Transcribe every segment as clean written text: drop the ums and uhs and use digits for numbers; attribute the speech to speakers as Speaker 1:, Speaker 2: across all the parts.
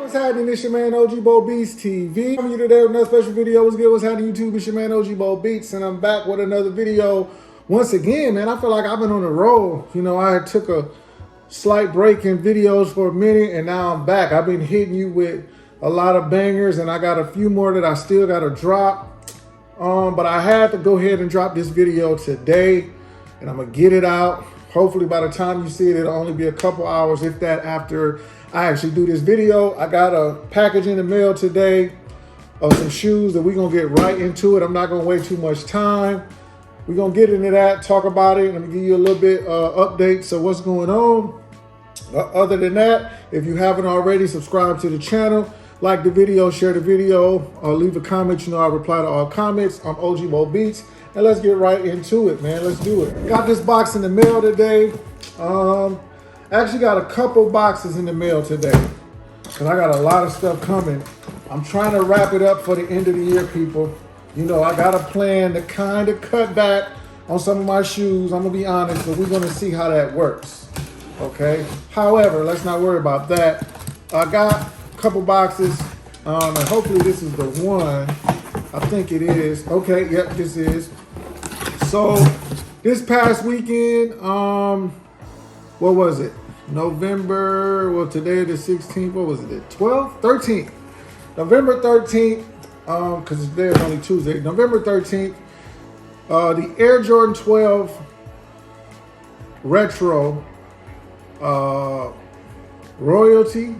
Speaker 1: What's happening? It's your man OG Bo Beats TV. I'm here today with another special video. What's good? What's happening YouTube? It's your man OG Bo Beats, and I'm back with another video. Once again, man, I feel like I've been on a roll. You know, I took a slight break in videos for a minute, and now I'm back. I've been hitting you with a lot of bangers, and I got a few more that I still got to drop. But I had to go ahead and drop this video today, and I'm gonna get it out. Hopefully by the time you see it, it'll only be a couple hours, if that, after I actually do this video. I got a package in the mail today of some shoes that we're gonna get right into it. I'm not gonna waste too much time. We're gonna get into that, talk about it. Let me give you a little bit updates of what's going on. Other than that, if you haven't already, subscribe to the channel, like the video, share the video, leave a comment. You know I reply to all comments. I'm OG Bo Beats, and let's get right into it, man. Let's do it. Got this box in the mail today. Actually got a couple boxes in the mail today because I got a lot of stuff coming. I'm trying to wrap it up for the end of the year, people. You know, I got a plan to kind of cut back on some of my shoes. I'm gonna be honest, but we're gonna see how that works, okay? However, let's not worry about that. I got a couple boxes, and hopefully this is the one. I think it is. Okay, yep, this is. So this past weekend, what was it? November, well, today the 16th, what was it, the 12th? 13th. November 13th, because today is only Tuesday. November 13th, the Air Jordan 12 Retro Royalty.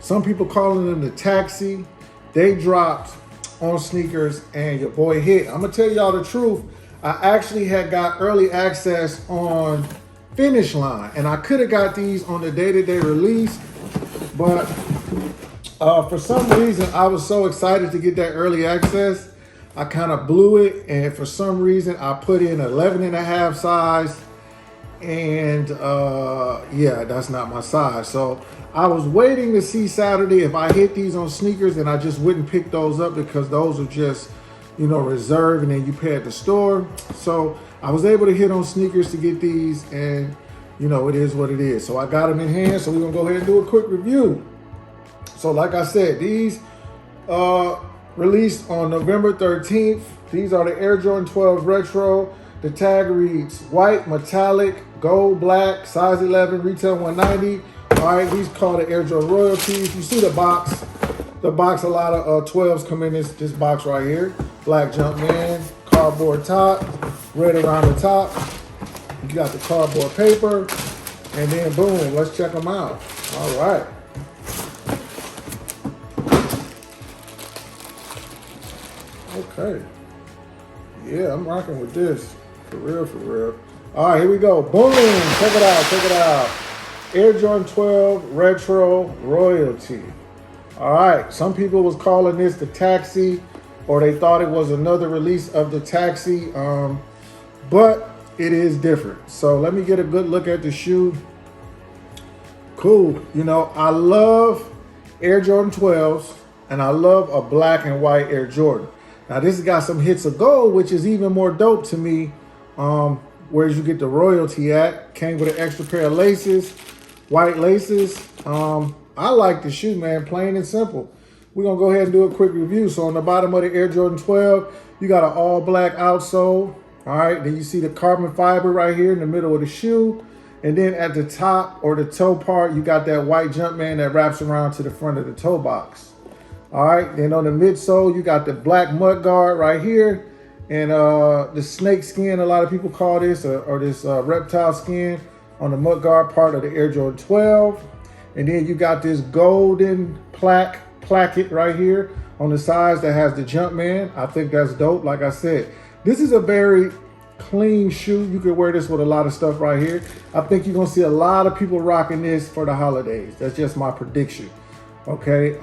Speaker 1: Some people calling them the Taxi. They dropped on sneakers, and your boy hit. I'm gonna tell y'all the truth. I actually had got early access on Finish Line, and I could have got these on the day-to-day release, but for some reason I was so excited to get that early access, I kind of blew it, and for some reason I put in 11.5 size, and yeah, that's not my size. So I was waiting to see Saturday if I hit these on sneakers, and I just wouldn't pick those up because those are just, you know, reserved, and then you pay at the store. So I was able to hit on sneakers to get these, and you know, it is what it is. So I got them in hand, so we're gonna go ahead and do a quick review. So like I said, these released on November 13th. These are the Air Jordan 12 Retro. The tag reads white, metallic, gold, black, size 11, retail 190. All right, these called the Air Jordan Royalties. You see the box. The box, a lot of 12s come in this box right here. Black Jumpman, cardboard top, red around the top. You got the cardboard paper, and then boom, let's check them out. All right. Okay. Yeah, I'm rocking with this. For real, for real. All right, here we go. Boom, check it out, check it out. Air Jordan 12 Retro Royalty. All right, some people was calling this the Taxi, or they thought it was another release of the Taxi, but it is different. So let me get a good look at the shoe. Cool. You know, I love Air Jordan 12s, and I love a black and white Air Jordan. Now this has got some hits of gold, which is even more dope to me. Whereas you get the royalty at, came with an extra pair of laces, white laces. I like the shoe, man, plain and simple. We're gonna go ahead and do a quick review. So on the bottom of the Air Jordan 12, you got an all black outsole. All right, then you see the carbon fiber right here in the middle of the shoe. And then at the top or the toe part, you got that white Jumpman that wraps around to the front of the toe box. All right, then on the midsole, you got the black mud guard right here. And the snake skin, a lot of people call this, or this reptile skin on the mud guard part of the Air Jordan 12. And then you got this golden placket right here on the sides that has the Jumpman. I think that's dope. Like I said, this is a very clean shoe. You can wear this with a lot of stuff right here. I think you're gonna see a lot of people rocking this for the holidays. That's just my prediction. Okay,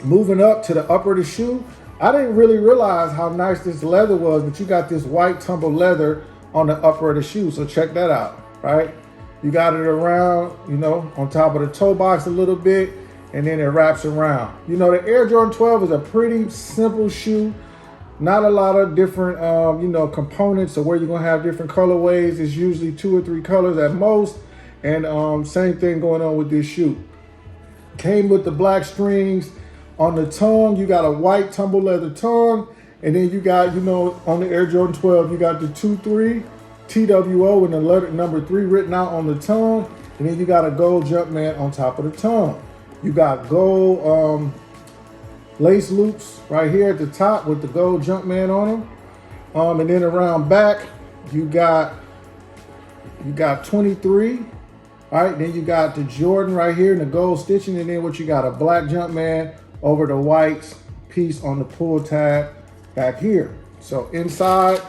Speaker 1: moving up to the upper of the shoe, I didn't really realize how nice this leather was, but you got this white tumble leather on the upper of the shoe. So check that out, right? You got it around, you know, on top of the toe box a little bit, and then it wraps around. You know, the Air Jordan 12 is a pretty simple shoe. Not a lot of different, you know, components, or where you're gonna have different colorways. It's usually 2 or 3 colors at most. And same thing going on with this shoe. Came with the black strings. On the tongue, you got a white tumble leather tongue. And then you got, you know, on the Air Jordan 12, you got the 2-3 TWO and the letter number 3 written out on the tongue. And then you got a gold Jumpman on top of the tongue. You got gold lace loops right here at the top with the gold Jumpman on them. And then around back, you got 23. All right, then you got the Jordan right here and the gold stitching. And then what you got, a black Jumpman over the white piece on the pull tab back here. So inside,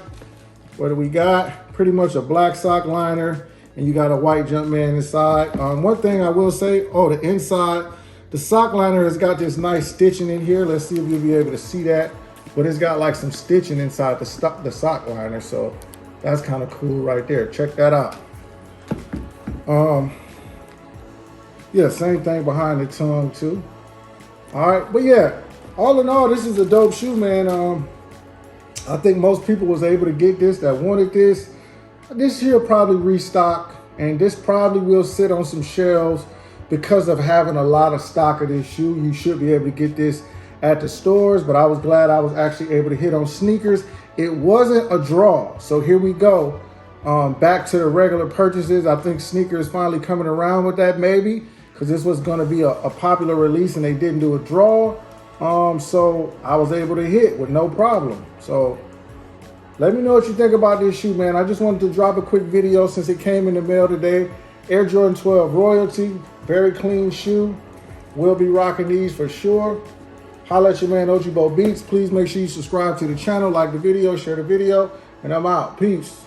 Speaker 1: what do we got? Pretty much a black sock liner, and you got a white Jumpman inside. One thing I will say, the inside, the sock liner has got this nice stitching in here. Let's see if you'll be able to see that. But it's got like some stitching inside the sock liner, so that's kind of cool right there. Check that out. Yeah, same thing behind the tongue too. All right, but yeah, all in all, this is a dope shoe, man. I think most people was able to get this that wanted this. This here probably restock, and this probably will sit on some shelves because of having a lot of stock of this shoe. You should be able to get this at the stores, but I was glad I was actually able to hit on sneakers. It wasn't a draw, so here we go. Back to the regular purchases. I think sneakers finally coming around with that, maybe, because this was going to be a popular release and they didn't do a draw. So I was able to hit with no problem. So let me know what you think about this shoe, man. I just wanted to drop a quick video since it came in the mail today. Air Jordan 12 Royalty, very clean shoe. We'll be rocking these for sure. Holla at your man Ojibo Beats. Please make sure you subscribe to the channel, like the video, share the video, and I'm out. Peace.